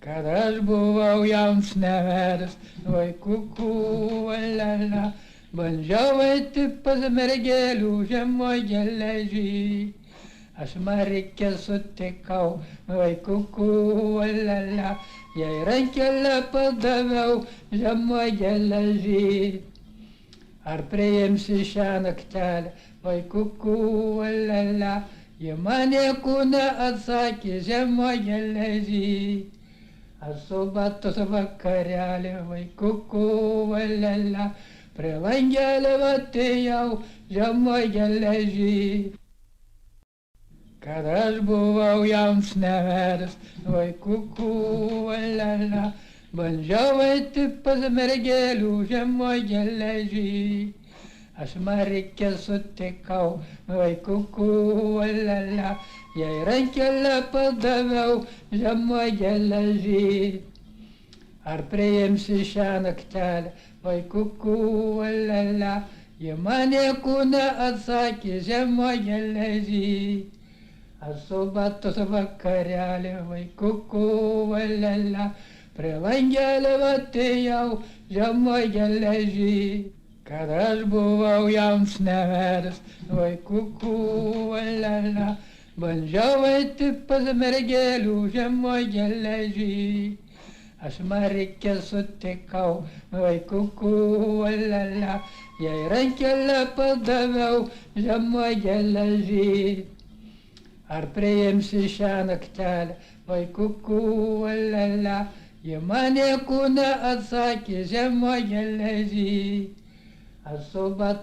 Kad aš buvau jaunas nevedęs, oi kuku, valala, bandžiau eiti pas mergelių žemoj geležį. Aš Marikę sutikau, oi kuku, valala, jai rankelę padaviau žemoj geležį. Ar priimsi šią naktelę, oi kuku, valala, ji man nieko neatsakė žemoj geležį. Aš su batus vakarėlį, vai kuku, valala, prie langelio atėjau žemoj geležį. Kad aš buvau jaunas nevedęs, vai kuku, valala, bandžiau eiti pas mergelių žemoj geležį. Aš Marikę sutikau, vai kuku, valala, jai rankelę padaviau žemoj geležį. Ar priimsi šią naktelę, vai kuku, valala, ji man nieko neatsakė žemoj geležį. Aš su batus vakarėlį, vai kuku, valala, prie langelio atėjau žemoj geležį. Kad aš buvau jaunas nevedęs, vai kuku, valala, bandžiau eiti pas mergelių žemoj geležį. Aš Marikę sutikau, vai kuku, valala, jai rankelę padaviau žemoj geležį. Ar priimsi šią naktelę, vai kuku, valala, ji man nieko neatsakė žemoj geležį. Aš su batus